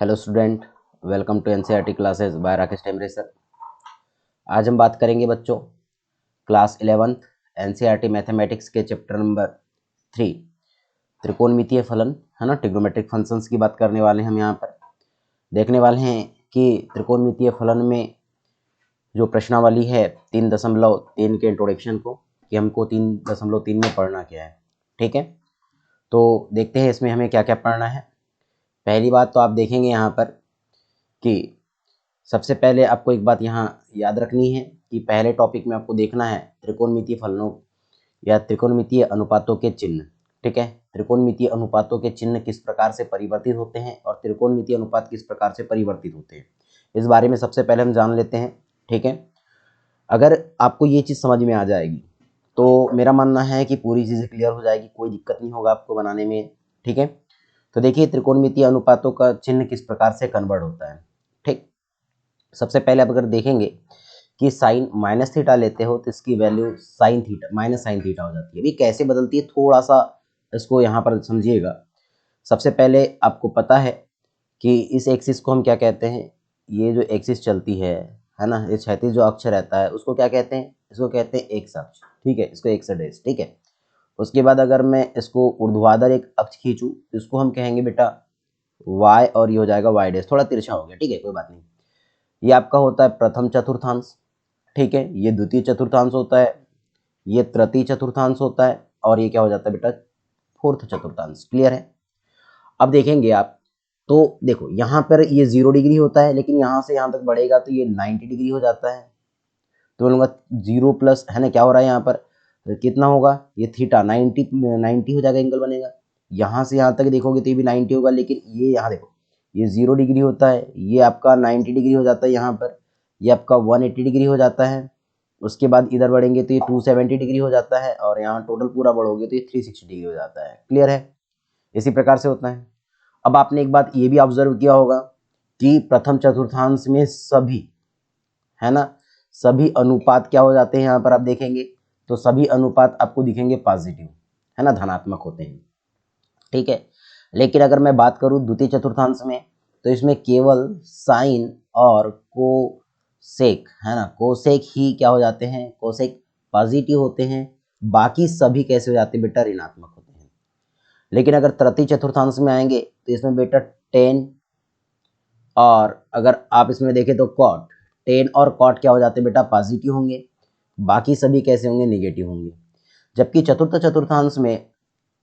Hello student, welcome to NCERT classes by Rakesh Temre sir. आज हम बात करेंगे बच्चों क्लास 11th एनसीईआरटी मैथमेटिक्स के चैप्टर नंबर 3 त्रिकोणमितीय फलन, है ना, ट्रिग्नोमेट्रिक फंक्शंस की बात करने वाले हैं। हम यहाँ पर देखने वाले हैं कि त्रिकोणमितीय फलन में जो प्रश्नावली है 3.3 के इंट्रोडक्शन को, कि हमको 3.3 में पढ़ना क्या है। ठीक है, तो देखते हैं इसमें हमें क्या क्या पढ़ना है। पहली बात तो आप देखेंगे यहाँ पर कि सबसे पहले आपको एक बात यहाँ याद रखनी है कि पहले टॉपिक में आपको देखना है त्रिकोणमितीय फलनों या त्रिकोणमितीय अनुपातों के चिन्ह। ठीक है, त्रिकोणमितीय अनुपातों के चिन्ह किस प्रकार से परिवर्तित होते हैं और त्रिकोणमितीय अनुपात किस प्रकार से परिवर्तित होते हैं, इस बारे में सबसे पहले हम जान लेते हैं। ठीक है, अगर आपको ये चीज़ समझ में आ जाएगी तो मेरा मानना है कि पूरी चीज़ें क्लियर हो जाएगी, कोई दिक्कत नहीं होगा आपको बनाने में। ठीक है, तो देखिए त्रिकोणमितीय अनुपातों का चिन्ह किस प्रकार से कन्वर्ट होता है। ठीक, सबसे पहले आप अगर देखेंगे कि साइन माइनस थीटा लेते हो तो इसकी value sine theta minus sine theta हो जाती है। अभी कैसे बदलती है थोड़ा सा इसको यहाँ पर समझिएगा। सबसे पहले आपको पता है कि इस एक्सिस को हम क्या कहते हैं, ये जो एक्सिस चलती है ना, ये क्षैतिज जो अक्ष रहता है उसको क्या कहते हैं, इसको कहते हैं एक्स अक्ष। ठीक है, इसको एक्स डेश। ठीक है, उसके बाद अगर मैं इसको ऊर्ध्वाधर एक अक्ष खींचूँ इसको हम कहेंगे बेटा वाई, और ये हो जाएगा वाई डैश, थोड़ा तिरछा हो गया। ठीक है, कोई बात नहीं। ये आपका होता है प्रथम चतुर्थांश। ठीक है, ये द्वितीय चतुर्थांश होता है, ये तृतीय चतुर्थांश होता है, और ये क्या हो जाता है बेटा फोर्थ चतुर्थांश। क्लियर है। अब देखेंगे आप तो देखो यहाँ पर ये 0 डिग्री होता है, लेकिन यहाँ से यहाँ तक बढ़ेगा तो ये 90 डिग्री हो जाता है। तो बोलूँगा 0 प्लस, है ना, क्या हो रहा है यहाँ पर, कितना होगा, ये थीटा 90 हो जाएगा, एंगल बनेगा। यहाँ से यहाँ तक देखोगे तो ये भी 90 होगा, लेकिन ये यहाँ देखो ये 0 डिग्री होता है, ये आपका 90 डिग्री हो जाता है, यहाँ पर ये आपका 180 डिग्री हो जाता है। उसके बाद इधर बढ़ेंगे तो ये 270 डिग्री हो जाता है, और यहाँ टोटल पूरा बढ़ोगे तो ये 360 डिग्री हो जाता है। क्लियर है, इसी प्रकार से होता है। अब आपने एक बात ये भी ऑब्जर्व किया होगा कि प्रथम चतुर्थांश में सभी, है ना, सभी अनुपात क्या हो जाते हैं, यहाँ पर आप देखेंगे तो सभी अनुपात आपको दिखेंगे पॉजिटिव, है ना, धनात्मक होते हैं। ठीक है, लेकिन अगर मैं बात करूं द्वितीय चतुर्थांश में तो इसमें केवल साइन और कोसेक, है ना, कोसेक ही क्या हो जाते हैं, कोसेक पॉजिटिव होते हैं, बाकी सभी कैसे हो जाते हैं बेटा ऋणात्मक होते हैं। लेकिन अगर तृतीय चतुर्थांश में आएंगे तो इसमें बेटा टेन, और अगर आप इसमें देखें तो कॉट, टेन और कॉट क्या हो जाते हैं बेटा पॉजिटिव होंगे, बाकी सभी कैसे होंगे, निगेटिव होंगे। जबकि चतुर्थ चतुर्थांश में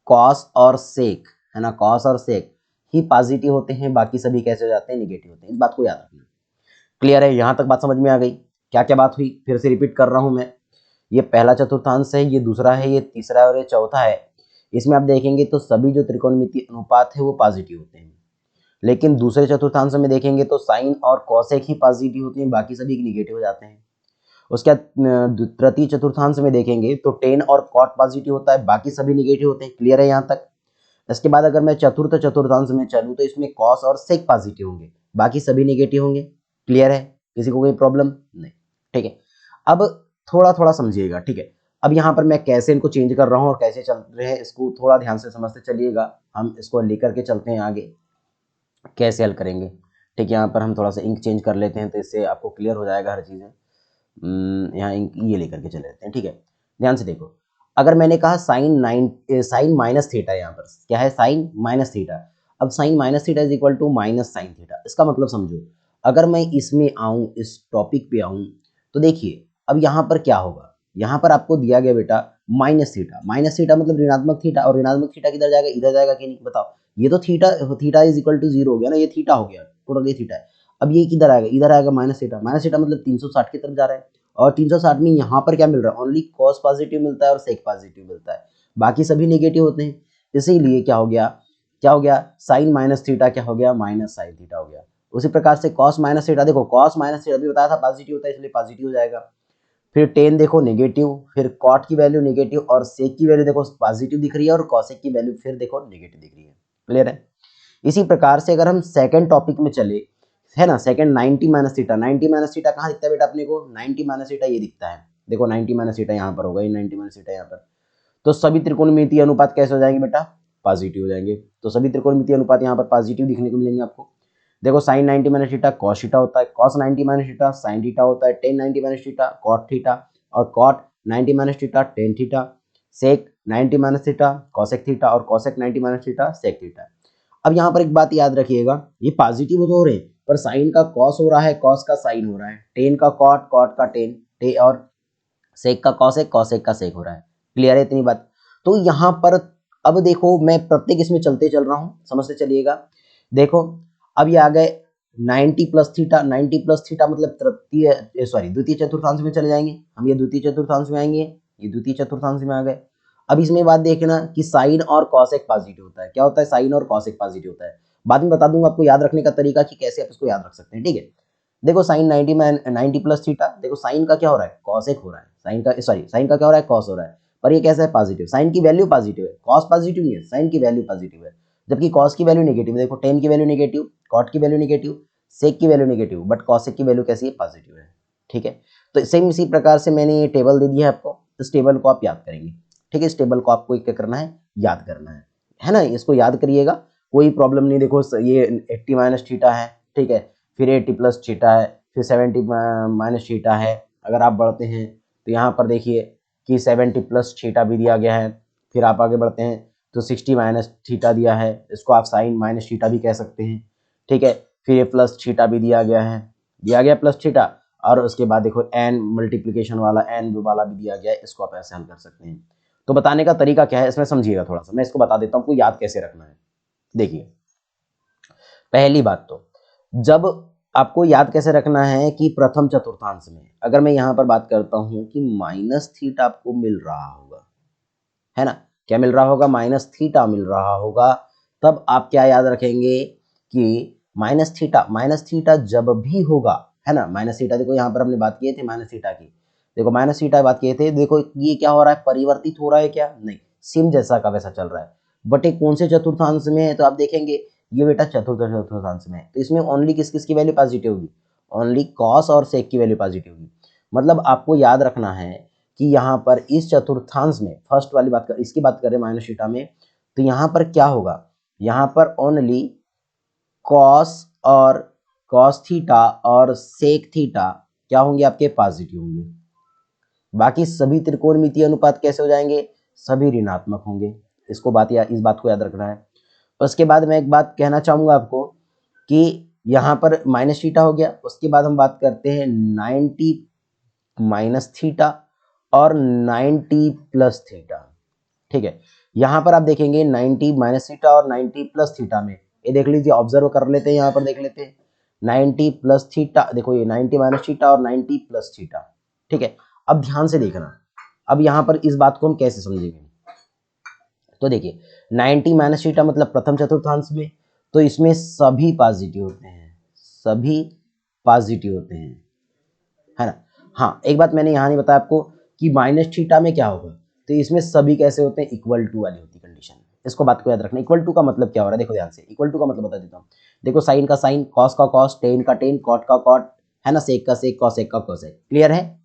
कॉस और सेक, है ना, कॉस और सेक ही पॉजिटिव होते हैं, बाकी सभी कैसे हो जाते हैं, निगेटिव होते हैं। इस बात को याद रखना। क्लियर है, यहाँ तक बात समझ में आ गई। क्या क्या बात हुई फिर से रिपीट कर रहा हूँ मैं। ये पहला चतुर्थांश है, ये दूसरा है, ये तीसरा है और ये चौथा है। इसमें आप देखेंगे तो सभी जो त्रिकोणमितीय अनुपात है वो पॉजिटिव होते हैं, लेकिन दूसरे चतुर्थांश में देखेंगे तो साइन और कॉसेक ही पॉजिटिव होते हैं, बाकी सभी निगेटिव हो जाते हैं। उसके बाद तृतीय चतुर्थांश में देखेंगे तो टेन और कॉट पॉजिटिव होता है, बाकी सभी निगेटिव होते हैं। क्लियर है यहाँ तक। इसके बाद अगर मैं चतुर्थ चतुर्थांश में चलूँ तो इसमें कॉस और सेक पॉजिटिव होंगे, बाकी सभी निगेटिव होंगे। क्लियर है, किसी को कोई प्रॉब्लम नहीं। ठीक है, अब थोड़ा थोड़ा समझिएगा। ठीक है, अब यहाँ पर मैं कैसे इनको चेंज कर रहा हूँ और कैसे चल रहे हैं इसको थोड़ा ध्यान से समझते चलिएगा। हम इसको लेकर के चलते हैं आगे, कैसे हल करेंगे। ठीक है, यहाँ पर हम थोड़ा सा इंक चेंज कर लेते हैं तो इससे आपको क्लियर हो जाएगा हर चीज़ें। यहाँ इंक ये लेकर के चले जाते हैं। ठीक है, ध्यान से देखो। अगर मैंने कहा साइन माइनस थीटा, यहाँ पर क्या है, साइन माइनस थीटा। अब sine minus theta is equal to minus sine theta. इसका मतलब समझो, अगर मैं इसमें आऊँ, इस टॉपिक पे आऊँ तो देखिए अब यहाँ पर क्या होगा, यहाँ पर आपको दिया गया बेटा माइनस थीटा। माइनस थीटा मतलब ऋणात्मक थीटा, और ऋणात्मक थीटा किधर जाएगा, इधर जाएगा कि नहीं बताओ। ये तो थीटा इज इक्वल टू 0 हो गया ना, ये थीटा हो गया, टोटल ये थीटा है। अब ये किधर आएगा, इधर आएगा माइनस थीटा मतलब 360 की तरफ जा रहा है। और 360 में यहाँ पर क्या मिल रहा है, ओनली कॉस पॉजिटिव मिलता है और सेक पॉजिटिव मिलता है, बाकी सभी नेगेटिव होते हैं। इसीलिए क्या हो गया साइन माइनस थीटा क्या हो गया, माइनस साइन थीटा हो गया। उसी प्रकार से कॉस माइनस थीटा, देखो कॉस माइनस थीटा भी बताया था पॉजिटिव होता है, इसलिए पॉजिटिव हो जाएगा। फिर टेन देखो नेगेटिव, फिर कॉट की वैल्यू नेगेटिव, और सेक की वैल्यू देखो पॉजिटिव दिख रही है, और कॉसेक की वैल्यू फिर देखो नेगेटिव दिख रही है। क्लियर है। इसी प्रकार से अगर हम सेकंड टॉपिक में चले, है ना, second 90 minus theta. 90 minus theta कहाँ दिखता है बेटा अपने को, 90 माइनस थीटा ये दिखता है। देखो 90 माइनस थीटा यहाँ पर होगा, ये 90 माइनस थीटा यहाँ पर। तो सभी त्रिकोणमितीय अनुपात कैसे हो जाएंगे बेटा, पॉजिटिव हो जाएंगे। तो सभी त्रिकोणमितीय अनुपात यहाँ पर पॉजिटिव दिखने को मिलेंगे आपको। देखो sine 90 minus theta cos theta होता है, cos 90 minus theta sine theta होता है, tan 90 minus theta cot theta, और cot 90 minus theta tan theta, sec 90 minus theta cosec theta, और cosec 90 minus theta sec theta. अब यहाँ पर एक बात याद रखिएगा, ये पॉजिटिव तो हो रहे हैं पर साइन का कॉस हो रहा है, कॉस का साइन हो रहा है, टेन का कॉट, कॉट का टेन, और सेक का कॉसेक, कॉसेक का सेक हो रहा है। क्लियर है इतनी बात? तो यहाँ पर अब देखो मैं प्रत्येक इसमें चलते चल रहा हूँ, समझते चलिएगा। देखो अब ये आ गए 90 प्लस थीटा, 90 प्लस थीटा मतलब तृतीय सॉरी द्वितीय चतुर्थांश में चले जाएंगे हम, ये द्वितीय चतुर्थांश में आएंगे, ये द्वितीय चतुर्थांश में आ गए। अब इसमें बात देखना कि साइन और कॉसेक पॉजिटिव होता है। क्या होता है? साइन और कॉसेक पॉजिटिव होता है। बाद में बता दूंगा आपको याद रखने का तरीका कि कैसे आप इसको याद रख सकते हैं, ठीक है। देखो साइन 90 प्लस थीटा, देखो साइन का क्या हो रहा है? कॉसेक हो रहा है, साइन का साइन का क्या हो रहा है? कॉस हो रहा है, पर ये कैसा है? पॉजिटिव। साइन की वैल्यू पॉजिटिव है, कॉस पॉजिटिव नहीं है, साइन की वैल्यू पॉजिटिव है, जबकि कॉस की वैल्यू नेगेटिव है। देखो टेन की वैल्यू नेगेटिव, कॉट की वैल्यू नेगेटिव, सेक की वैल्यू नेगेटिव, बट कॉसेक की वैल्यू कैसी है? पॉजिटिव है, ठीक है। तो सेम इसी प्रकार से मैंने ये टेबल दे दिया है आपको, इस टेबल को आप याद करेंगे, ठीक है। इस टेबल को आपको क्या करना है? याद करना है ना। इसको याद करिएगा, कोई प्रॉब्लम नहीं। देखो ये 80 माइनस थीटा है, ठीक है, फिर 80 प्लस थीटा है, फिर 70 माइनस थीटा है। अगर आप बढ़ते हैं तो यहाँ पर देखिए कि 70 प्लस थीटा भी दिया गया है। फिर आप आगे बढ़ते हैं तो 60 माइनस थीटा दिया है, इसको आप साइन माइनस थीटा भी कह सकते हैं, ठीक है। फिर ये प्लस थीटा भी दिया गया है, दिया गया प्लस थीटा, और उसके बाद देखो एन मल्टीप्लिकेशन वाला एन वाला भी दिया गया है, इसको आप ऐसे हल कर सकते हैं। तो बताने का तरीका क्या है इसमें समझिएगा थोड़ा सा, मैं इसको बता देता हूँ आपको याद कैसे रखना है। देखिए पहली बात तो जब आपको याद कैसे रखना है कि प्रथम चतुर्थांश में अगर मैं यहाँ पर बात करता हूँ कि माइनस थीटा आपको मिल रहा होगा, है ना। क्या मिल रहा होगा? माइनस थीटा मिल रहा होगा। तब आप क्या याद रखेंगे कि माइनस थीटा जब भी होगा, है ना, माइनस थीटा, देखो यहाँ पर हमने बात किए थे माइनस थीटा की, देखो माइनस थीटा बात किए थे। देखो ये क्या हो रहा है? परिवर्तित हो रहा है क्या? नहीं, सेम जैसा का वैसा चल रहा है, बट ये कौन से चतुर्थांश में है? तो आप देखेंगे ये बेटा चतुर्थ चतुर्थांश में है, तो इसमें ओनली किस किस की वैल्यू पॉजिटिव होगी? ओनली कॉस और सेक की वैल्यू पॉजिटिव होगी। मतलब आपको याद रखना है कि यहाँ पर इस चतुर्थांश में फर्स्ट वाली बात कर, इसकी बात करें माइनस थीटा में, तो यहाँ पर क्या होगा? यहाँ पर ओनली कॉस और कॉस थीटा और सेक थीटा क्या होंगे? आपके पॉजिटिव होंगे। बाकी सभी त्रिकोणमितीय अनुपात कैसे हो जाएंगे? सभी ऋणात्मक होंगे। इसको इस बात को याद रखना है। उसके बाद मैं एक बात कहना चाहूंगा आपको कि यहाँ पर माइनस थीटा हो गया, उसके बाद हम बात करते हैं 90 माइनस थीटा और 90 प्लस थीटा, ठीक है। यहाँ पर आप देखेंगे 90 माइनस थीटा और 90 प्लस थीटा में, ये देख लीजिए, ऑब्जर्व कर लेते हैं, यहाँ पर देख लेते हैं 90 प्लस थीटा, देखो ये 90 माइनस थीटा और 90 प्लस थीटा, ठीक है। अब ध्यान से देखना, अब यहाँ पर इस बात को हम कैसे समझेंगे? तो देखिए 90 माइनस थीटा मतलब प्रथम चतुर्थांश में, तो इसमें सभी पॉजिटिव होते हैं, सभी पॉजिटिव होते हैं, है ना। हाँ एक बात मैंने यहाँ नहीं बताया आपको कि माइनस थीटा में क्या होगा, तो इसमें सभी कैसे होते हैं? इक्वल टू वाली होती कंडीशन। इसको बात को याद रखना। इक्वल टू का मतलब क्या हो रहा है? देखो ध्यान से, इक्वल टू का मतलब बता देता हूँ। देखो साइन का साइन, कॉस का कॉस, टेन का टेन, कॉट का कॉट, है ना, सेक का सेक, कॉसेक का कॉसेक। क्लियर है?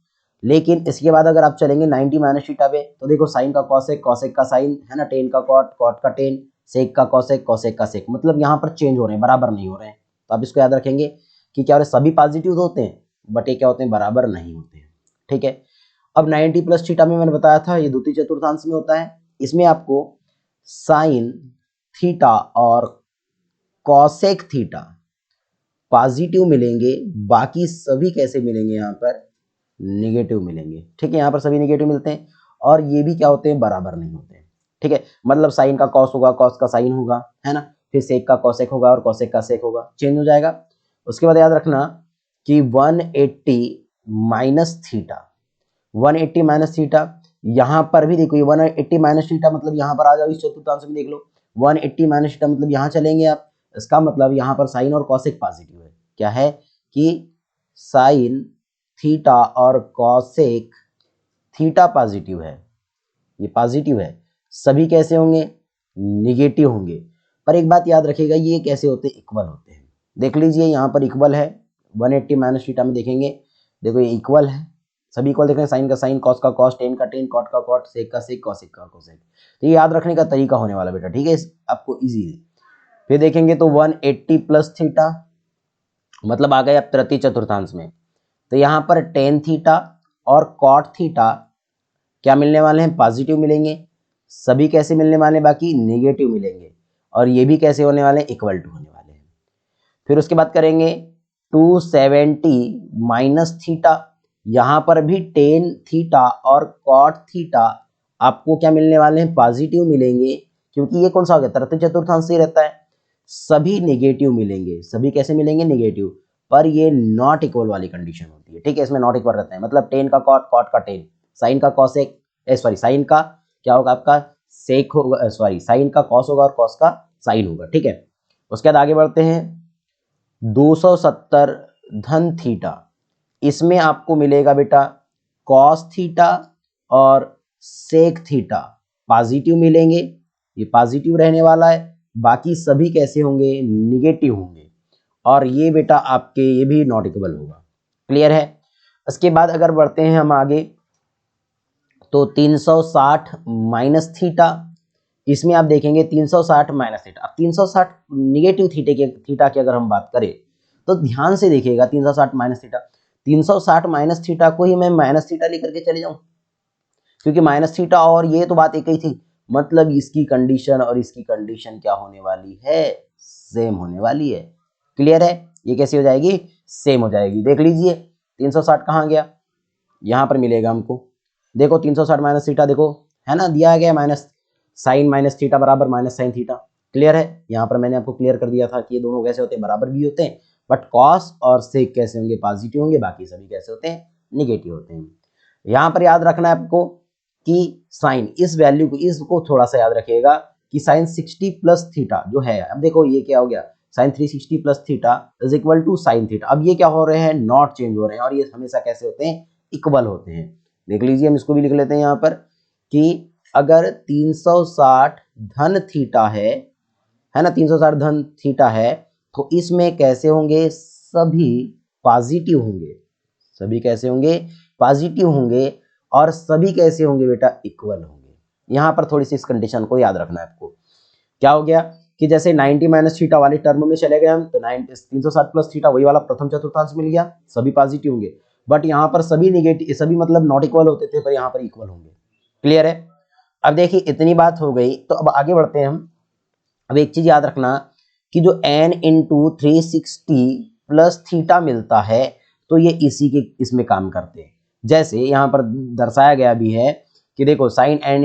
लेकिन इसके बाद अगर आप चलेंगे 90 माइनस थीटा पे, तो देखो साइन का कॉसेक, कॉसेक का साइन, है ना, टेन का कॉट, कॉट का टेन, सेक का कॉसेक, कॉसेक का सेक, मतलब यहाँ पर चेंज हो रहे हैं, बराबर नहीं हो रहे हैं। तो आप इसको याद रखेंगे कि क्या हो रहा है? सभी पॉजिटिव होते हैं बट ये क्या होते हैं? बराबर नहीं होते हैं, ठीक है। अब 90 प्लस थीटा में मैंने बताया था ये द्वितीय चतुर्थांश में होता है। इसमें आपको साइन थीटा और कॉसेक थीटा पॉजिटिव मिलेंगे, बाकी सभी कैसे मिलेंगे? यहाँ पर निगेटिव मिलेंगे, ठीक है। यहाँ पर सभी निगेटिव मिलते हैं और ये भी क्या होते हैं? बराबर नहीं होते हैं, ठीक है। मतलब साइन का कॉस होगा, कॉस का साइन होगा, है ना, फिर सेक का कॉसेक होगा और कॉसेक का सेक होगा, चेंज हो जाएगा। उसके बाद याद रखना कि 180 माइनस थीटा, 180 माइनस थीटा, यहाँ पर भी देखो ये 180 माइनस थीटा मतलब यहाँ पर आ जाओ, इस चतुर्थांश में देख लो 180 माइनस थीटा मतलब यहाँ चलेंगे आप, इसका मतलब यहाँ पर साइन और कॉसेक पॉजिटिव है। क्या है कि साइन थीटा और कॉसेक थीटा पॉजिटिव है, ये पॉजिटिव है। सभी कैसे होंगे? निगेटिव होंगे। पर एक बात याद रखिएगा, ये कैसे होते हैं? इक्वल होते हैं। देख लीजिए यहाँ पर इक्वल है, 180 माइनस थीटा में देखेंगे, देखो ये इक्वल है, सभी इक्वल देख रहे हैं, साइन का साइन, कॉस का कॉस, टेन का टेन, कॉट का कॉट, सेक का सेक, कॉसेक का कॉसेक। तो ये याद रखने का तरीका होने वाला बेटा, ठीक है, आपको इजी है। फिर देखेंगे तो 180 प्लस थीटा, मतलब आ गए अब तृतीय चतुर्थांश में। तो यहाँ पर टेन थीटा और कॉट थीटा क्या मिलने वाले हैं, पॉजिटिव मिलेंगे। सभी कैसे मिलने वाले हैं, बाकी नेगेटिव मिलेंगे। और ये भी कैसे होने वाले हैं, इक्वल टू होने वाले हैं। फिर उसके बाद करेंगे 270 माइनस थीटा, यहाँ पर भी टेन थीटा और कॉट थीटा आपको क्या मिलने वाले हैं, पॉजिटिव मिलेंगे, क्योंकि ये कौन सा हो गया, तृतीय चतुर्थांश से रहता है। सभी नेगेटिव मिलेंगे, सभी कैसे मिलेंगे, नेगेटिव। पर ये नॉट इक्वल वाली कंडीशन होती है, ठीक है, इसमें नॉट इक्वल रहता है। मतलब टेन का कॉट, कॉट का टेन, साइन का कॉसेक, सॉरी साइन का क्या होगा आपका, सेक होगा, सॉरी साइन का कॉस होगा और कॉस का साइन होगा, ठीक है। उसके बाद आगे बढ़ते हैं 270 धन थीटा, इसमें आपको मिलेगा बेटा कॉस थीटा और सेक थीटा पॉजिटिव मिलेंगे, ये पॉजिटिव रहने वाला है। बाकी सभी कैसे होंगे, निगेटिव होंगे। और ये बेटा आपके ये भी नॉट इक्वल होगा, क्लियर है। उसके बाद अगर बढ़ते हैं हम आगे तो 360 माइनस थीटा, इसमें आप देखेंगे 360 माइनस थीटा। अब 360 निगेटिव थीटा की अगर हम बात करें तो ध्यान से देखिएगा 360 माइनस थीटा, 360 माइनस थीटा को ही मैं माइनस थीटा लेकर के चले जाऊं, क्योंकि माइनस थीटा और ये तो बात एक ही थी। मतलब इसकी कंडीशन और इसकी कंडीशन क्या होने वाली है, सेम होने वाली है, क्लियर है। ये कैसी हो जाएगी, सेम हो जाएगी। देख लीजिए 360 कहाँ गया, यहाँ पर मिलेगा हमको। देखो 360 माइनस थीटा, देखो है ना, दिया गया माइनस साइन माइनस थीटा बराबर माइनस साइन थीटा, क्लियर है। यहाँ पर मैंने आपको क्लियर कर दिया था कि ये दोनों कैसे होते हैं, बराबर भी होते हैं। बट कॉस और सेक कैसे होंगे, पॉजिटिव होंगे, बाकी सभी कैसे होते हैं, निगेटिव होते हैं। यहाँ पर याद रखना है आपको कि साइन, इस वैल्यू को, इसको थोड़ा सा याद रखिएगा कि साइन 60 प्लस थीटा जो है, अब देखो ये क्या हो गया, sine 360 plus theta is equal to sine theta. अब ये क्या हो रहे हैं, नॉट चेंज हो रहे हैं, और ये हमेशा कैसे होते हैं, इक्वल होते हैं। देख लीजिए, हम इसको भी लिख लेते हैं यहाँ पर कि अगर 360 धन थीटा है ना, 360 धन थीटा है, तो इसमें कैसे होंगे, सभी पॉजिटिव होंगे, सभी कैसे होंगे, पॉजिटिव होंगे। और सभी कैसे होंगे बेटा, इक्वल होंगे। यहाँ पर थोड़ी सी इस कंडीशन को याद रखना है आपको। क्या हो गया कि जैसे 90 माइनस थीटा वाली टर्म में चले गए हम, तो 360 प्लस थीटा वही वाला प्रथम चतुर्थांश मिल गया, सभी पॉजिटिव होंगे। बट यहाँ पर सभी निगेटिव, सभी मतलब नॉट इक्वल होते थे, पर यहाँ पर इक्वल होंगे, क्लियर है। अब देखिए इतनी बात हो गई, तो अब आगे बढ़ते हैं हम। अब एक चीज याद रखना कि जो n इंटू 360 प्लस थीटा मिलता है, तो ये इसी के इसमें काम करते हैं। जैसे यहाँ पर दर्शाया गया भी है कि देखो साइन n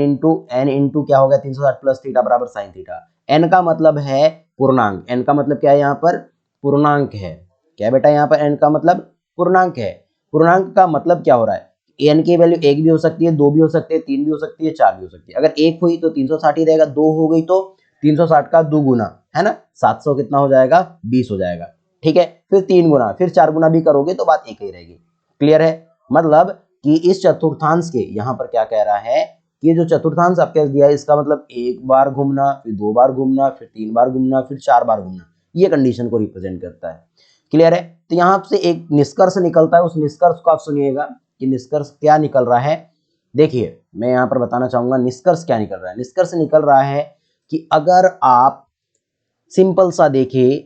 इंटू क्या होगा, 360 प्लस थीटा बराबर साइन थीटा। n का मतलब है पूर्णांक, n का मतलब क्या है, यहाँ पर पूर्णांक है। क्या बेटा, यहाँ पर n का मतलब पूर्णांक है। पूर्णांक का मतलब क्या हो रहा है, n की वैल्यू एक भी हो सकती है, दो भी हो सकती है, तीन भी हो सकती है, चार भी हो सकती है। अगर एक हुई तो 360 ही रहेगा, दो हो गई तो 360 का दो गुना, है ना, 700 कितना हो जाएगा, 20 हो जाएगा, ठीक है। फिर तीन गुना, फिर चार गुना भी करोगे तो बात एक ही रहेगी, क्लियर है। मतलब कि इस चतुर्थांश के यहाँ पर क्या कह रहा है कि जो चतुर्थांश आपके दिया है, इसका मतलब एक बार घूमना, फिर दो बार घूमना, फिर तीन बार घूमना, फिर चार बार घूमना, ये कंडीशन को रिप्रेजेंट करता है, क्लियर है। तो यहाँ से एक निष्कर्ष निकलता है, उस निष्कर्ष को आप सुनिएगा कि निष्कर्ष क्या निकल रहा है। देखिए मैं यहाँ पर बताना चाहूंगा निष्कर्ष क्या निकल रहा है। निष्कर्ष निकल रहा है कि अगर आप सिंपल सा देखें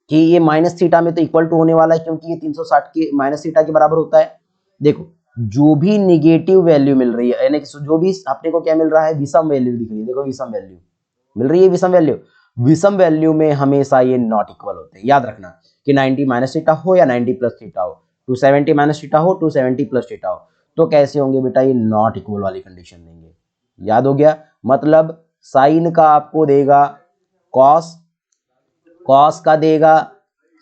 कि ये माइनस थीटा में तो इक्वल टू होने वाला है, क्योंकि ये 360 के माइनस थीटा के बराबर होता है। देखो जो भी निगेटिव वैल्यू मिल रही है, यानी कि जो भी अपने को क्या मिल रहा है, विषम वैल्यू दिख रही है, देखो विषम वैल्यू मिल रही है, विषम वैल्यू, विषम वैल्यू में हमेशा ये नॉट इक्वल होते हैं। याद रखना कि 90 माइनस थीटा हो या 90 प्लस थीटा हो, 270 माइनस थीटा हो, 270 प्लस थीटा हो, तो कैसे होंगे बेटा, ये नॉट इक्वल वाली कंडीशन देंगे। याद हो गया, मतलब साइन का आपको देगा कॉस, कॉस का देगा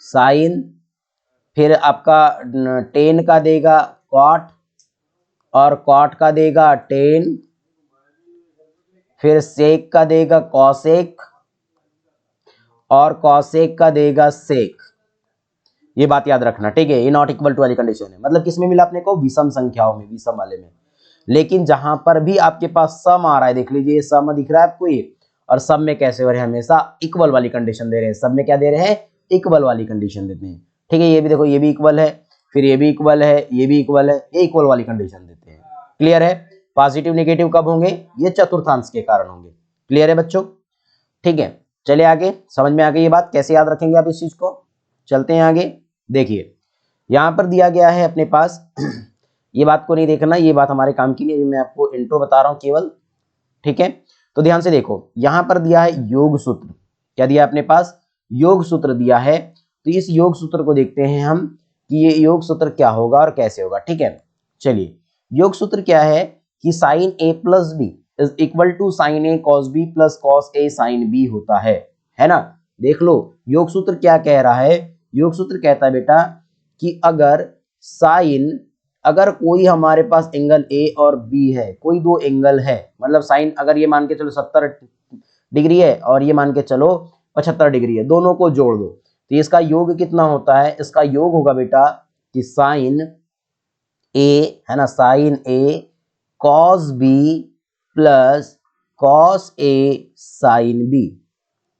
साइन, फिर आपका टेन का देगा कॉट, और कॉट का देगा टेन, फिर सेक का देगा कॉसेक, और कॉसेक का देगा सेक। ये बात याद रखना, ठीक है। ये नॉट इक्वल टू वाली कंडीशन है, मतलब किसमें मिला अपने को, विषम संख्याओं में, विषम वाले में। लेकिन जहां पर भी आपके पास सम आ रहा है, देख लीजिए ये सम दिख रहा है आपको ये, और सब में कैसे हो रहे हैं, हमेशा इक्वल वाली कंडीशन दे रहे हैं। सब में क्या दे रहे हैं, इक्वल वाली कंडीशन देते हैं, ठीक है। ये भी देखो, ये भी इक्वल है, फिर ये भी इक्वल है, ये भी इक्वल है, ये इक्वल वाली कंडीशन देते हैं, क्लियर है। पॉजिटिव नेगेटिव कब होंगे, ये चतुर्थांश के कारण होंगे, क्लियर है बच्चों, ठीक है। चलिए आगे, समझ में आ गई ये बात, कैसे याद रखेंगे आप इस चीज को, चलते हैं आगे। देखिए यहाँ पर दिया गया है अपने पास ये बात को नहीं देखना, ये बात हमारे काम की नहीं, अभी मैं आपको इंट्रो बता रहा हूँ केवल, ठीक है। तो ध्यान से देखो, यहाँ पर दिया है योग सूत्र। क्या दिया अपने पास? योग सूत्र दिया है। तो इस योग सूत्र को देखते हैं हम कि ये योग सूत्र क्या होगा और कैसे होगा, ठीक है। चलिए, योग सूत्र क्या है कि sine A plus B is equal to sine A cos B plus cos A sine B होता है ना। देख लो योग सूत्र क्या कह रहा है। योग सूत्र कहता है बेटा कि अगर कोई हमारे पास एंगल ए और बी है, कोई दो एंगल है, मतलब साइन अगर ये मान के चलो 70 डिग्री है और ये मान के चलो 75 डिग्री है, दोनों को जोड़ दो तो इसका योग कितना होता है? इसका योग होगा बेटा कि साइन ए, है ना, sign A cos B plus cos A sine B.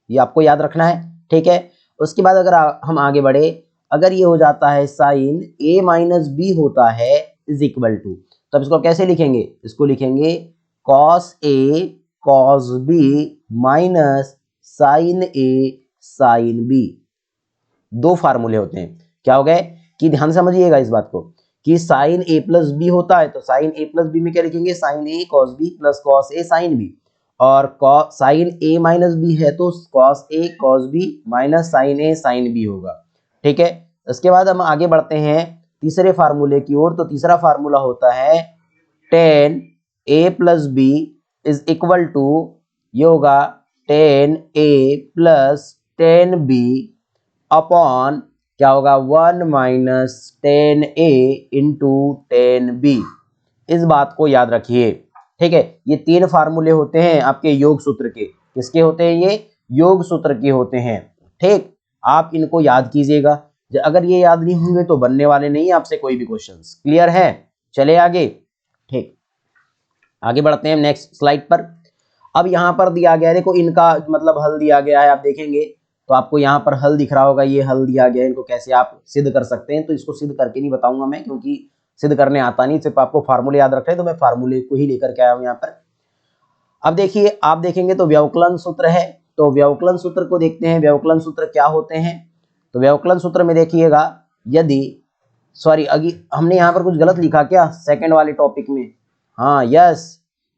ये आपको याद रखना है, ठीक है। उसके बाद अगर हम आगे बढ़े, अगर ये हो जाता है साइन ए माइनस बी होता है इज इक्वल टू, तो अब इसको कैसे लिखेंगे? इसको लिखेंगे cos A cos B minus sine A sine B. दो फार्मूले होते हैं, क्या हो गए कि ध्यान से समझिएगा इस बात को कि साइन ए प्लस बी होता है तो साइन ए प्लस बी में क्या लिखेंगे? Sign A cos B plus cos A sine B. और साइन ए माइनस बी है तो cos A cos B minus sine A sine B होगा, ठीक है। इसके बाद हम आगे बढ़ते हैं तीसरे फार्मूले की ओर। तो तीसरा फार्मूला होता है tan A plus B is equal to, ये होगा tan A plus tan B upon क्या होगा? 1 minus tan A into tan B. इस बात को याद रखिए, ठीक है। ये तीन फार्मूले होते हैं आपके योग सूत्र के। किसके होते हैं ये? योग सूत्र के होते हैं, ठीक। आप इनको याद कीजिएगा, अगर ये याद नहीं होंगे तो बनने वाले नहीं आपसे कोई भी क्वेश्चंस। क्लियर है? चले आगे, ठीक। आगे बढ़ते हैं नेक्स्ट स्लाइड पर। अब यहाँ पर दिया गया है, देखो इनका मतलब हल दिया गया है, आप देखेंगे तो आपको यहाँ पर हल दिख रहा होगा, ये हल दिया गया है, इनको कैसे आप सिद्ध कर सकते हैं। तो इसको सिद्ध करके नहीं बताऊंगा मैं, क्योंकि सिद्ध करने आता नहीं, सिर्फ आपको फार्मूले याद रखने हैं, तो मैं फार्मूले को ही लेकर के आया हूँ यहाँ पर। अब देखिए, आप देखेंगे तो व्यवकलन सूत्र है, तो व्यवकलन सूत्र को देखते हैं। व्यवकलन सूत्र क्या होते हैं? तो व्यवकलन सूत्र में देखिएगा, यदि सॉरी अभी हमने यहाँ पर कुछ गलत लिखा क्या सेकंड वाले टॉपिक में? हाँ यस,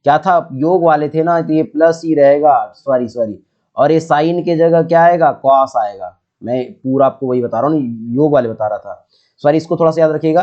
क्या था, योग वाले थे ना, तो ये प्लस ही रहेगा, सॉरी। और ये साइन के जगह क्या आएगा? कॉस आएगा। मैं पूरा आपको वही बता रहा हूँ, योग वाले बता रहा था, सॉरी। इसको थोड़ा सा याद रखिएगा,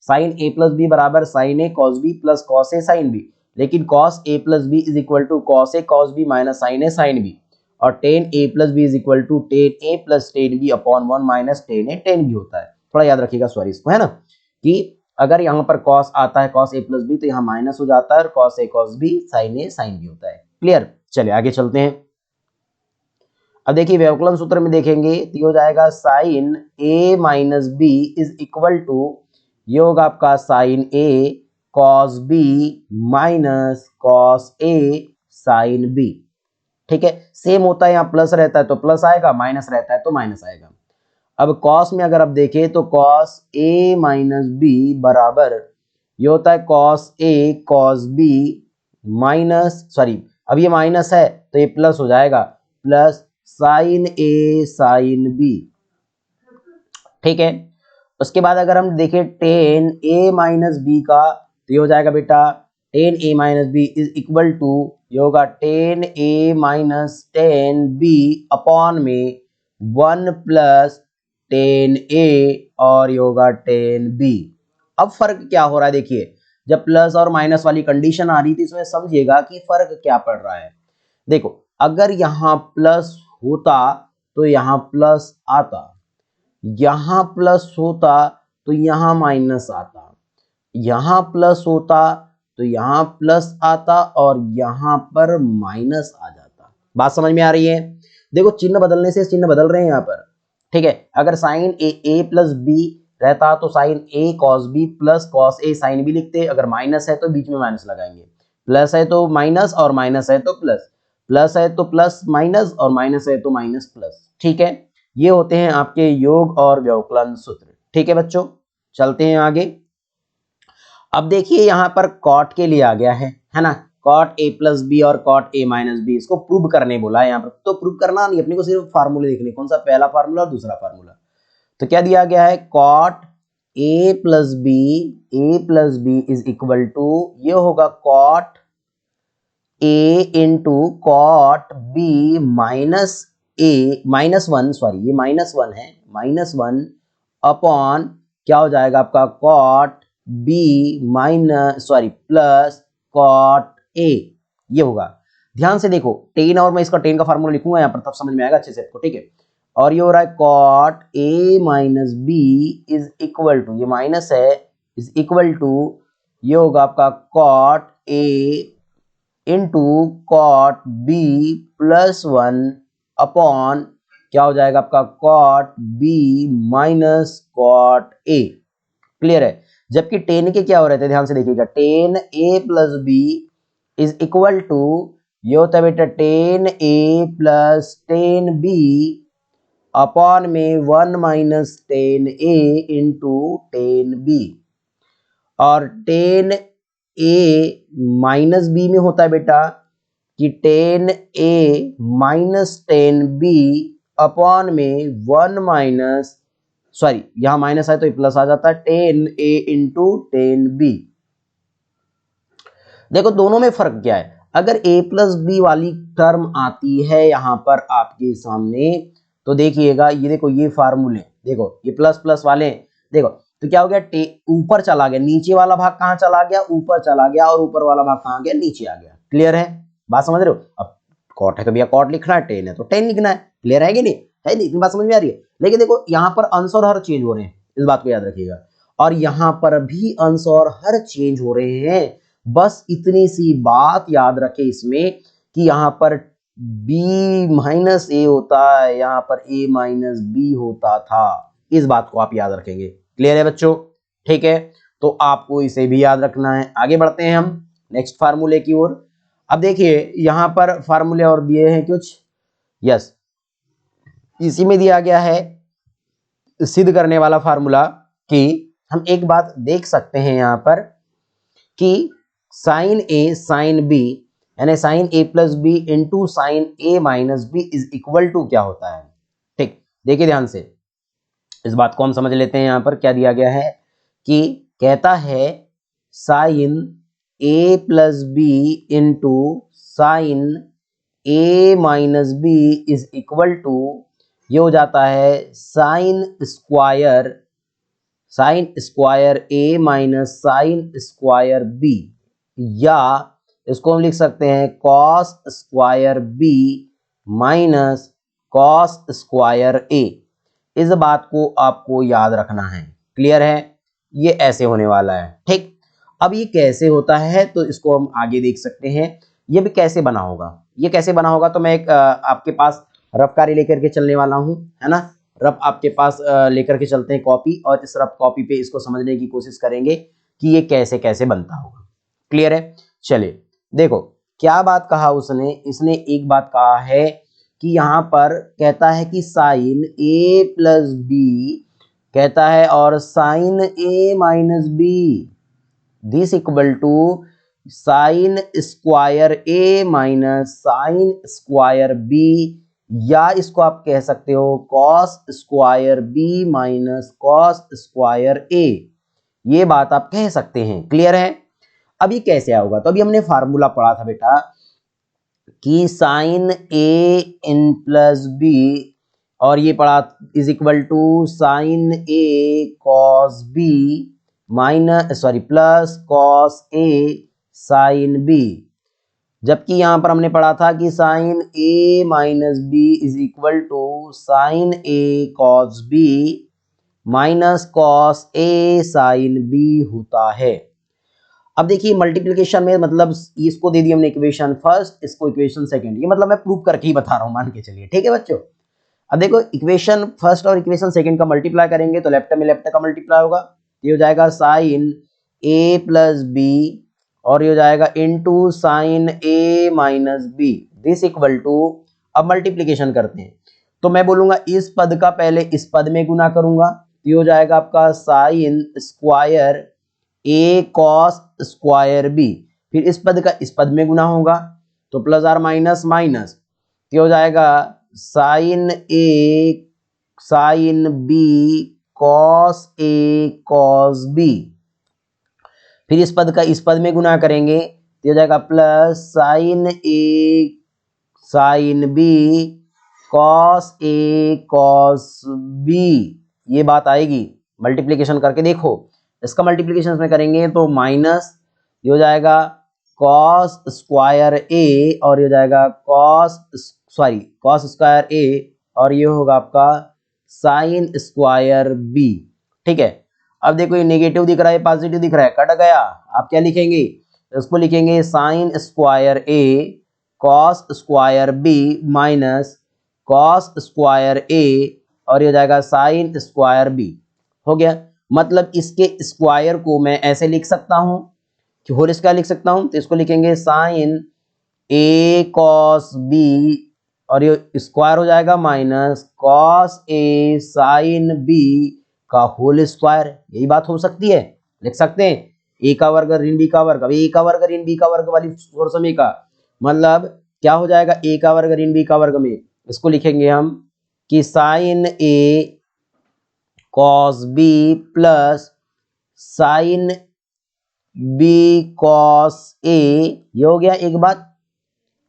साइन ए प्लस बी बराबर sine A cos B plus cos A sine B, लेकिन cos A plus B is equal to cos A cos B minus sine A sine B. और tan A plus B is equal to tan A plus tan B upon 1 minus tan A tan B होता है। थोड़ा याद रखिएगा, sorry इसको, है ना, कि अगर यहाँ पर कॉस आता है कॉस ए प्लस बी तो यहाँ माइनस हो जाता है, और cos A cos B sign A sine B होता है। क्लियर? चलिए आगे चलते हैं। अब देखिए व्यवकलन सूत्र में देखेंगे तो ये हो जाएगा sine A minus B is equal to, ये होगा आपका sine A cos B minus cos A sine B, ठीक है। सेम होता है, यहाँ प्लस रहता है तो प्लस आएगा, माइनस रहता है तो माइनस आएगा। अब कॉस में अगर आप देखें तो कॉस ए माइनस बी बराबर ये होता है cos A cos B minus, sorry अब ये माइनस है तो ये प्लस हो जाएगा, plus sine A sine B, ठीक है। उसके बाद अगर हम देखें टेन ए माइनस बी का, तो ये हो जाएगा बेटा tan A minus B is equal to, ये होगा tan A minus tan B upon में 1 प्लस टेन ए और ये होगा टेन बी। अब फर्क क्या हो रहा है? देखिए, जब प्लस और माइनस वाली कंडीशन आ रही थी इसमें समझिएगा कि फर्क क्या पड़ रहा है। देखो, अगर यहाँ प्लस होता तो यहाँ प्लस आता, यहाँ प्लस होता तो यहाँ माइनस आता, यहाँ प्लस होता तो यहाँ प्लस आता और यहाँ पर माइनस आ जाता। बात समझ में आ रही है? देखो चिन्ह बदलने से चिन्ह बदल रहे हैं यहाँ पर, ठीक है। अगर साइन ए प्लस बी रहता तो sign A cos B plus cos A sine B लिखते, अगर माइनस है तो बीच में माइनस लगाएंगे, प्लस है तो माइनस और माइनस है तो प्लस, प्लस है तो प्लस माइनस और माइनस है तो माइनस प्लस, ठीक है। ये होते हैं आपके योग और व्यवकलन सूत्र, ठीक है बच्चों। चलते हैं आगे। अब देखिए यहाँ पर कॉट के लिए आ गया है ना, कॉट ए प्लस बी और कॉट ए माइनस बी, इसको प्रूव करने बोला है यहाँ पर। तो प्रूव करना नहीं, अपने को सिर्फ फार्मूले देखने, कौन सा, पहला फार्मूला और दूसरा फार्मूला। तो क्या दिया गया है, cot A plus B is equal to, ये होगा cot A into cot B minus one, sorry ये -1 है, -1 अपॉन क्या हो जाएगा आपका, cot B minus sorry plus cot A, ये होगा। ध्यान से देखो टेन, और मैं इसका टेन का फार्मूला लिखूंगा यहाँ पर, तब समझ में आएगा अच्छे से आपको, ठीक है। और ये हो रहा है cot A minus B is equal to, ये माइनस है, इज इक्वल टू, ये होगा आपका cot A into cot B +1 upon क्या हो जाएगा आपका, cot B minus cot A. Clear है। जबकि टेन के क्या हो रहे थे, ध्यान से देखिएगा, tan A plus B is equal to, ये होता है बेटा tan A plus tan B upon में 1 minus tan A into tan B. और टेन ए माइनस बी में होता है बेटा कि tan A minus tan B upon में 1 माइनस, सॉरी यहां माइनस है तो प्लस आ जाता है, tan A into tan B. देखो दोनों में फर्क क्या है, अगर a प्लस बी वाली टर्म आती है यहां पर आपके सामने, तो देखिएगा ये देखो ये फार्मूले, देखो ये प्लस प्लस वाले, देखो तो क्या हो गया, ऊपर चला गया, नीचे वाला भाग कहां चला गया, ऊपर चला गया, और ऊपर वाला भाग कहां गया, नीचे आ गया। क्लियर है, बात समझ रहे हो। अब कॉट है तो भैया कॉट लिखना है, टेन है तो टेन लिखना है। क्लियर है कि नहीं, है नहीं, इतनी बात समझ में आ रही है। लेकिन देखो यहाँ पर अंश और हर चेंज हो रहे हैं, इस बात को याद रखिएगा, और यहाँ पर भी अंश और हर चेंज हो रहे हैं। बस इतनी सी बात याद रखे इसमें कि यहाँ पर b माइनस ए होता है, यहाँ पर a माइनस बी होता था, इस बात को आप याद रखेंगे। क्लियर है बच्चों, ठीक है, तो आपको इसे भी याद रखना है। आगे बढ़ते हैं हम नेक्स्ट फार्मूले की ओर। अब देखिए यहाँ पर फार्मूले और दिए हैं कुछ, यस, इसी में दिया गया है सिद्ध करने वाला फार्मूला कि हम एक बात देख सकते हैं यहाँ पर कि साइन ए साइन बी, यानी sine A plus B into sine A minus B is equal to क्या होता है। ठीक, देखिए ध्यान से इस बात को हम समझ लेते हैं। यहाँ पर क्या दिया गया है कि कहता है sine A plus B into sine A minus B is equal to, ये हो जाता है sine square A minus sine square B, या इसको हम लिख सकते हैं cos square B minus cos square A. इस बात को आपको याद रखना है। क्लियर है, ये ऐसे होने वाला है। ठीक, अब ये कैसे होता है तो इसको हम आगे देख सकते हैं। ये भी कैसे बना होगा, ये कैसे बना होगा, तो मैं एक आपके पास रफ कार्य लेकर के चलने वाला हूं, है ना। रफ आपके पास लेकर के चलते हैं कॉपी, और इस रफ कॉपी पे इसको समझने की कोशिश करेंगे कि ये कैसे कैसे बनता होगा। क्लियर है, चलिए देखो क्या बात कहा उसने, इसने एक बात कहा है कि यहाँ पर कहता है कि साइन ए प्लस बी कहता है और sine A minus B this equal to sine square A minus sine square B, या इसको आप कह सकते हो cos square B minus cos square A, ये बात आप कह सकते हैं। क्लियर है, अब ये कैसे आएगा, तो अभी हमने फार्मूला पढ़ा था बेटा कि साइन ए इन प्लस बी, और ये पढ़ा is equal to sine A cos B minus sorry plus cos A sine B. जबकि यहां पर हमने पढ़ा था कि sine A minus B is equal to sine A cos B minus cos A sine B होता है। अब देखिए मल्टीप्लिकेशन में मतलब इसको दे दी हमने इक्वेशन फर्स्ट, इसको इक्वेशन सेकंड, ये मतलब मैं प्रूव करके ही बता रहा हूं, मान के चलिए। ठीक है बच्चों, अब देखो इक्वेशन फर्स्ट और इक्वेशन सेकंड का मल्टीप्लाई करेंगे तो लेफ्ट में लेफ्ट का मल्टीप्लाई होगा, ये हो जाएगा साइन ए प्लस बी, और ये हो जाएगा into sine A minus B this equal to, अब मल्टीप्लिकेशन करते हैं तो मैं बोलूंगा इस पद का पहले इस पद में गुना करूंगा, ये हो जाएगा आपका sign square A cos square B, फिर इस पद का इस पद में गुना होगा तो प्लस आर माइनस माइनस, ये हो जाएगा sine A sine B cos A cos B. फिर इस पद का इस पद में गुना करेंगे तो हो जाएगा plus sine A sine B cos A cos B. ये बात आएगी, मल्टीप्लिकेशन करके देखो। इसका मल्टीप्लिकेशन में करेंगे तो माइनस, ये हो जाएगा कॉस स्क्वायर ए और ये हो जाएगा कॉस स्क्वायर ए और ये होगा आपका साइन स्क्वायर बी। ठीक है, अब देखो ये नेगेटिव दिख रहा है, पॉजिटिव दिख रहा है, कट गया। आप क्या लिखेंगे, इसको लिखेंगे sine square A cos square B minus cos square A और ये हो जाएगा साइन स्क्वायर बी। हो गया, मतलब इसके स्क्वायर को मैं ऐसे लिख सकता हूं कि होल स्क्वायर लिख सकता हूं, तो इसको लिखेंगे साइन ए कॉस बी और ये स्क्वायर हो जाएगा minus cos A sine B का होल स्क्वायर। यही बात हो सकती है, लिख सकते हैं ए का वर्ग ऋण बी का वर्ग। अब ए का वर्ग ऋण बी का वर्ग वाली सोर्स में का मतलब क्या हो जाएगा, ए का वर्ग ऋण बी का वर्ग में इसको लिखेंगे हम कि sine A cos B plus sine B cos A. ये हो गया एक बात,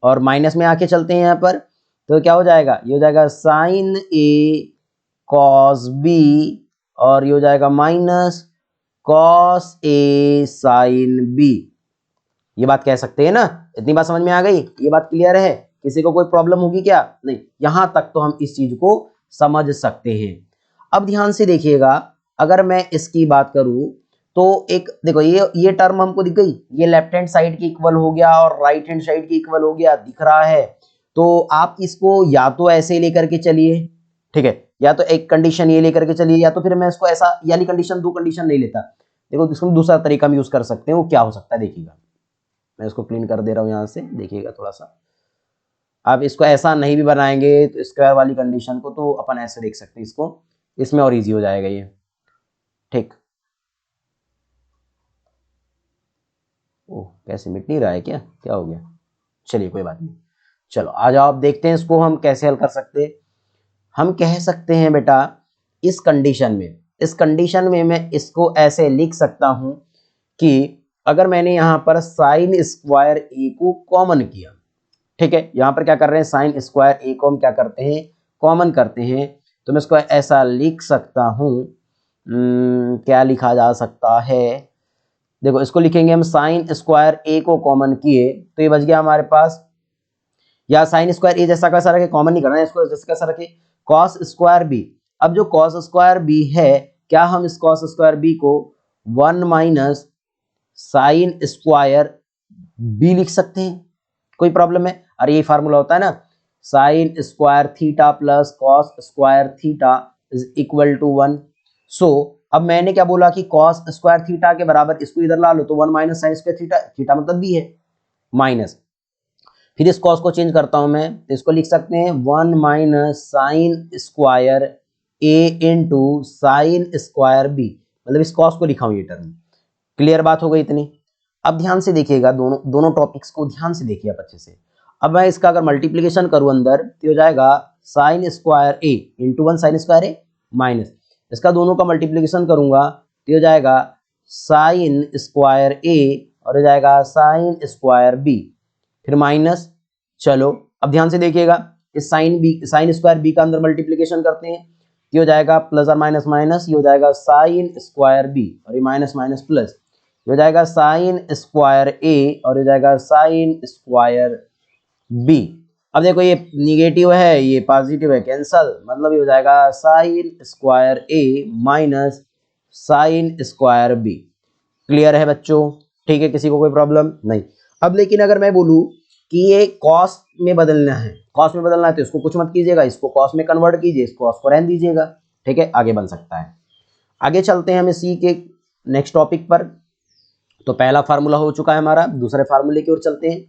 और माइनस में आके चलते हैं यहाँ पर, तो क्या हो जाएगा, ये हो जाएगा साइन ए कॉस बी और ये हो जाएगा minus cos A sine B. ये बात कह सकते हैं ना, इतनी बात समझ में आ गई, ये बात क्लियर है, किसी को कोई प्रॉब्लम होगी क्या, नहीं, यहां तक तो हम इस चीज को समझ सकते हैं। अब ध्यान से देखिएगा, अगर मैं इसकी बात करूं तो एक देखो ये टर्म हमको दिख गई, ये लेफ्ट हैंड साइड की इक्वल हो गया और राइट हैंड साइड की इक्वल हो गया, दिख रहा है। तो आप इसको या तो ऐसे लेकर के चलिए, ठीक है, या तो एक कंडीशन ये लेकर के चलिए, या तो फिर मैं इसको ऐसा यानी कंडीशन दो कंडीशन नहीं लेता। देखो इसमें दूसरा तरीका हम यूज कर सकते हैं, वो क्या हो सकता है देखिएगा, मैं इसको क्लीन कर दे रहा हूं यहां से, देखिएगा थोड़ा सा। आप इसको ऐसा नहीं भी बनाएंगे तो स्क्वायर वाली कंडीशन को तो अपन ऐसे देख सकते हैं इसको, इसमें और इजी हो जाएगा ये। ठीक, ओह कैसे मिट नहीं रहा है, क्या क्या हो गया, चलिए कोई बात नहीं। चलो आ जाओ, आप देखते हैं इसको हम कैसे हल कर सकते हैं। हम कह सकते हैं बेटा इस कंडीशन में मैं इसको ऐसे लिख सकता हूं कि अगर मैंने यहां पर साइन स्क्वायर ए को कॉमन किया, ठीक है, यहां पर क्या कर रहे हैं, साइन स्क्वायर ए को हम क्या करते हैं, कॉमन करते हैं, तो मैं इसको ऐसा लिख सकता हूं, क्या लिखा जा सकता है, देखो इसको लिखेंगे हम साइन स्क्वायर ए को कॉमन किए तो ये बच गया हमारे पास, या साइन स्क्वायर ए जैसा कैसा रखे, कॉमन नहीं करना है इसको, जैसा कैसा रखे कॉस स्क्वायर बी। अब जो कॉस स्क्वायर बी है, क्या हम इस कॉस स्क्वायर बी को 1 माइनस साइन स्क्वायर बी लिख सकते हैं, कोई प्रॉब्लम है, अरे ये फार्मूला होता है ना, sine square theta plus cos square theta is equal to 1। So अब मैंने क्या बोला कि कॉस स्क्वायर थीटा के बराबर इसको इधर ला लो तो 1 minus sine square theta, theta मतलब बी है, माइनस, फिर इस कॉस को चेंज करता हूं मैं, तो इसको लिख सकते हैं 1 माइनस साइन स्क्वायर ए इंटू साइन स्क्वायर बी, मतलब इस कॉस को लिखा हूं ये टर्म। क्लियर बात हो गई इतनी। अब ध्यान से देखिएगा, दोनों टॉपिक्स को ध्यान से देखिए आप अच्छे से। अब मैं इसका अगर मल्टीप्लिकेशन करूं अंदर तो हो जाएगा sine square A into 1 sign square A minus, इसका दोनों का मल्टीप्लिकेशन करूंगा तो हो जाएगा साइन स्क्वायर ए और हो जाएगा साइन स्क्वायर बी, फिर माइनस। चलो अब ध्यान से देखिएगा, इस साइन स्क्वायर बी का अंदर मल्टीप्लिकेशन करते हैं, ये हो जाएगा प्लस और माइनस माइनस, ये हो जाएगा साइन स्क्वायर बी और ये माइनस माइनस प्लस, ये हो जाएगा साइन स्क्वायर ए और हो जाएगा साइन स्क्वायर बी। अब देखो ये निगेटिव है ये पॉजिटिव है, कैंसल, मतलब ये हो जाएगा sine square A minus sine square B. Clear है बच्चों, ठीक है, किसी को कोई प्रॉब्लम नहीं। अब लेकिन अगर मैं बोलूं कि ये कॉस में बदलना है, कॉस में बदलना है तो इसको कुछ मत कीजिएगा, इसको कॉस में कन्वर्ट कीजिए, इसको कॉस को रहने दीजिएगा, ठीक है, आगे बन सकता है। आगे चलते हैं हम इसी के नेक्स्ट टॉपिक पर। तो पहला फार्मूला हो चुका है हमारा, दूसरे फार्मूले की ओर चलते हैं।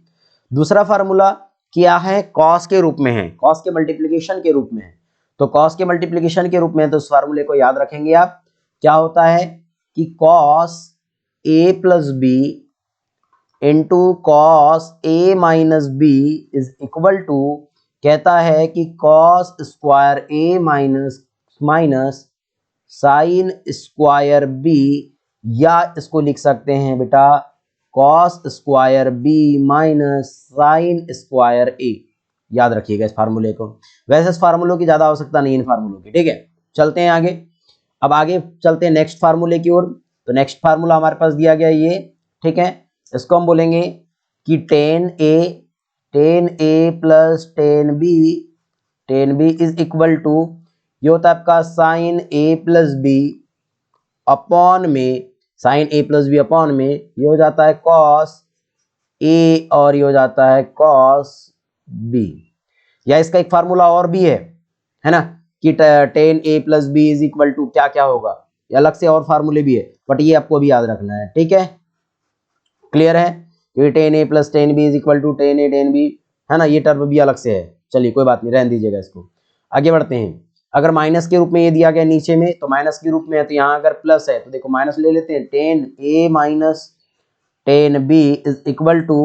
दूसरा फार्मूला क्या है, कॉस के रूप में है, कॉस के मल्टीप्लिकेशन के रूप में है। तो कॉस के मल्टीप्लिकेशन के रूप में तो इस फार्मूले को याद रखेंगे आप, क्या होता है कि cos A plus B into cos A minus B is equal to, कहता है कि cos square A minus minus sine square B, या इसको लिख सकते हैं बेटा cos square B minus sine square A. याद रखिएगा इस फार्मूले को। वैसे इस फार्मूलों की ज्यादा आवश्यकता नहीं है इन फार्मूलों की, ठीक है। चलते हैं आगे। अब आगे चलते हैं नेक्स्ट फार्मूले की ओर। तो नेक्स्ट फार्मूला हमारे पास दिया गया ये, ठीक है। इसको हम बोलेंगे कि tan A plus tan B is equal to, ये होता है आपका sine A plus B upon में, sine A plus B upon में ये हो जाता है कॉस ए और ये हो जाता है कॉस बी। या इसका एक फार्मूला और भी है ना, कि tan A plus B is equal to क्या क्या होगा, ये अलग से और फार्मूले भी है, बट ये आपको भी याद रखना है, ठीक है। क्लियर है, क्योंकि tan A plus tan B is equal to tan A tan B, है ना, ये टर्म भी अलग से है। चलिए कोई बात नहीं, रहने दीजिएगा इसको। आगे बढ़ते हैं। अगर माइनस के रूप में ये दिया गया नीचे में, तो माइनस के रूप में है, तो यहाँ अगर प्लस है तो देखो माइनस ले लेते हैं, tan A minus tan B is equal to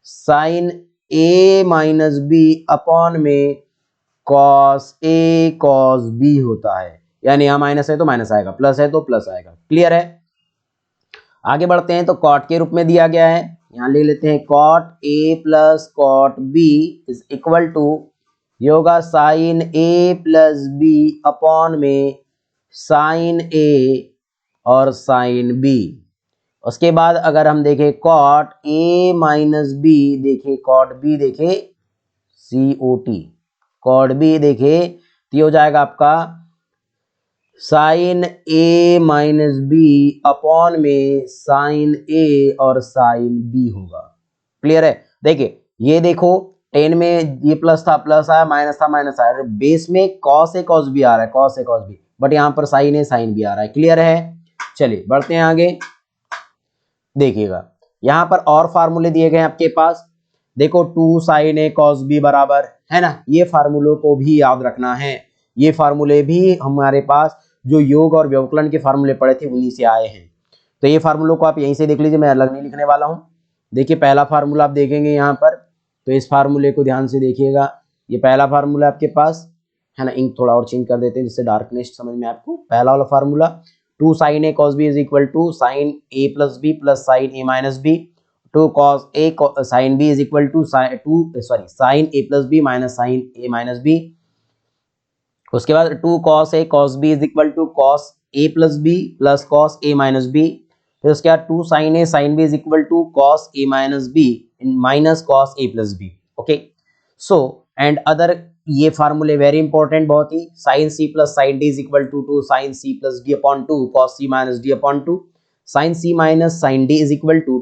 sine A minus B upon में कॉस ए कॉस बी होता है। यानी यहाँ माइनस है तो माइनस आएगा, प्लस है तो प्लस आएगा। क्लियर है। आगे बढ़ते हैं। तो कॉट के रूप में दिया गया है, यहाँ ले लेते हैं cot A plus cot B is equal to, ये होगा sine A plus B upon में साइन ए और साइन बी। उसके बाद अगर हम देखें कॉट ए माइनस बी, देखे कॉट बी, देखे COT, कॉट बी देखे तो ये हो जाएगा आपका sine A minus B upon में साइन ए और साइन बी होगा। क्लियर है। देखिए ये देखो, टेन में ये प्लस था, प्लस आया, माइनस था, माइनस आया, बेस में कॉस ए कॉस बी आ रहा है, cos A cos B, but यहाँ पर साइन ए साइन बी आ रहा है। क्लियर है। चलिए बढ़ते हैं आगे। देखिएगा यहाँ पर और फार्मूले दिए गए हैं आपके पास, देखो two sine A cos B बराबर, है ना, ये फार्मूलों को भी याद रखना है। ये फार्मूले भी हमारे पास जो योग और व्यवकलन के फार्मूले पढ़े थे उन्हीं से आए हैं। तो ये फार्मूलों को आप यहीं से देख लीजिए, मैं अलग नहीं लिखने वाला हूँ। देखिए पहला फार्मूला आप देखेंगे यहाँ पर, तो इस फार्मूले को ध्यान से देखिएगा। ये पहला फार्मूला आपके पास है ना, इंक थोड़ा और चेंज कर देते हैं जिससे डार्कनेस समझ में आपको। पहला वाला formula two sine A cos B is equal to sine A plus B plus sine A minus B, two cos A sine B is equal to sine A plus B minus sine A minus B. उसके बाद two cos A cos B is equal to cos A plus B plus cos A minus B. फिर उसके बाद two sine A sine B is equal to cos A minus B minus cos A plus B. Okay, so and other ये फार्मूले very important बहुत ही, sine C plus sine D is equal to sine C plus D upon two cos C minus D upon two, sine C minus sine D is equal to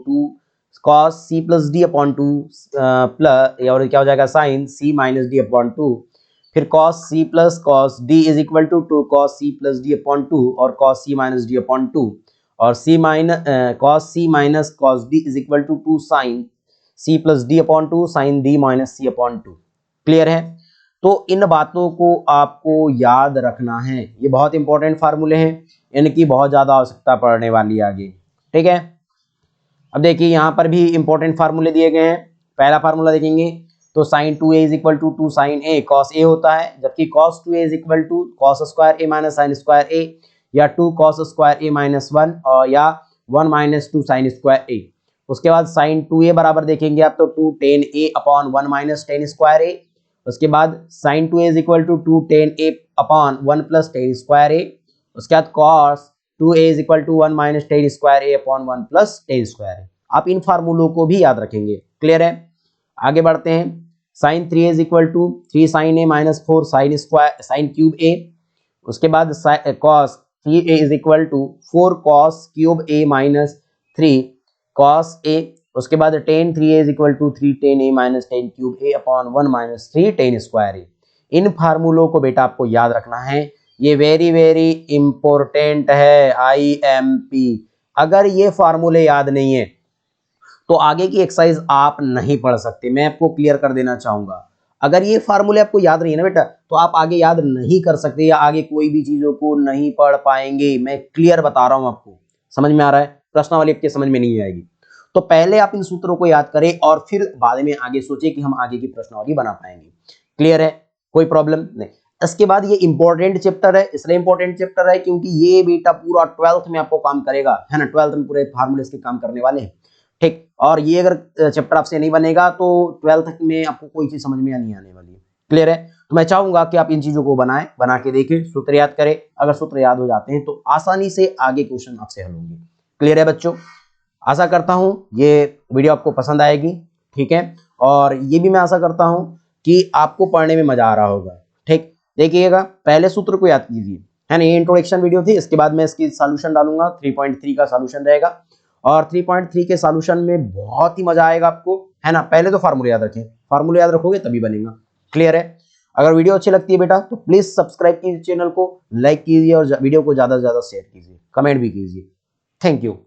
cos C plus D upon two plus, और क्या हो जाएगा sine C minus D upon two. फिर cos c plus cos D is equal to cos C plus D upon two और cos c minus D upon two, और cos c minus cos D is equal to sine c plus D upon two sine D minus C upon two. Clear है। तो इन बातों को आपको याद रखना है, ये बहुत इंपॉर्टेंट फार्मूले हैं, इनकी बहुत ज्यादा आवश्यकता पड़ने वाली है आगे। ठीक है। अब देखिए यहाँ पर भी इंपॉर्टेंट फार्मूले दिए गए हैं। पहला फार्मूला देखेंगे तो sine 2a is equal to sine A cos A होता है, जबकि cos 2a is equal to cos square A minus sine square A, या 2 कॉस स्क्वायर ए माइनस 1, और या 1 माइनस 2 साइन स्क्वायर ए। उसके बाद साइन 2a बराबर देखेंगे आप तो 2 tan A upon 1 minus tan square A. उसके बाद sine 2a is equal to tan A upon 1 plus tan square A. उसके बाद cos 2a is equal to 1 minus tan square A upon 1 plus tan square A. आप इन फार्मूलों को भी याद रखेंगे। क्लियर है। आगे बढ़ते हैं। Sine 3a is equal to 3 sine A minus 4 sine square sine cube A. उसके बाद cos 3a is equal to 4 cos cube A minus 3 cos A. उसके बाद tan 3a is equal to 3 tan A minus tan cube A upon 1 minus 3 tan square A. इन फार्मूलों को बेटा आपको याद रखना है, ये वेरी वेरी इंपॉर्टेंट है IMP। अगर ये फार्मूले याद नहीं है तो आगे की एक्सरसाइज आप नहीं पढ़ सकते, मैं आपको क्लियर कर देना चाहूंगा। अगर ये फार्मूले आपको याद नहीं है ना बेटा, तो आप आगे याद नहीं कर सकते या आगे कोई भी चीजों को नहीं पढ़ पाएंगे। मैं क्लियर बता रहा हूं आपको, समझ में आ रहा है। प्रश्नावली आपके समझ में नहीं आएगी, तो पहले आप इन सूत्रों को याद करें और फिर बाद में आगे सोचे कि हम आगे की प्रश्नावली बना पाएंगे। क्लियर है, कोई प्रॉब्लम नहीं। इसके बाद ये इंपॉर्टेंट चैप्टर है, इसलिए इंपॉर्टेंट चैप्टर है क्योंकि ये बेटा पूरा 12th में आपको काम करेगा, है ना। 12th में पूरे फार्मूले के काम करने वाले हैं, ठीक। और ये अगर चैप्टर आपसे नहीं बनेगा तो 12th में आपको कोई चीज समझ में नहीं आने वाली है। क्लियर है? तो मैं चाहूंगा कि आप इन चीजों को बनाएं, बना के देखें, सूत्र याद करें। अगर सूत्र याद हो जाते हैं तो आसानी से आगे क्वेश्चन आपसे हल होंगे। क्लियर है बच्चों? आशा करता हूं ये वीडियो आपको पसंद आएगी, ठीक है। और ये भी मैं आशा करता हूं कि आपको पढ़ने में मजा आ रहा होगा, ठीक। देखिएगा, पहले सूत्र को याद कीजिए, है ना। ये इंट्रोडक्शन वीडियो थी, इसके बाद मैं इसकी सॉल्यूशन डालूंगा, 3.3 का सॉल्यूशन रहेगा। और 3.3 के सॉल्यूशन में बहुत ही मजा आएगा आपको, है ना। पहले तो फार्मूले याद रखें, फार्मूले याद रखोगे तभी बनेगा। क्लियर है? अगर वीडियो अच्छी लगती है बेटा तो प्लीज सब्सक्राइब कीजिए चैनल को, लाइक कीजिए और वीडियो को ज्यादा से ज्यादा शेयर कीजिए, कमेंट भी कीजिए। Thank you.